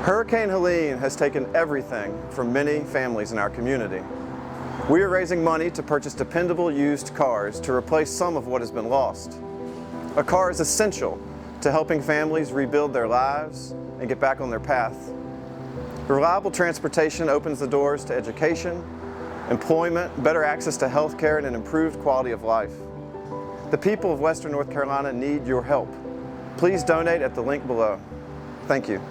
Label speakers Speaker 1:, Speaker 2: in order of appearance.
Speaker 1: Hurricane Helene has taken everything from many families in our community. We are raising money to purchase dependable used cars to replace some of what has been lost. A car is essential to helping families rebuild their lives and get back on their path. Reliable transportation opens the doors to education, employment, better access to health care, and an improved quality of life. The people of Western North Carolina need your help. Please donate at the link below. Thank you.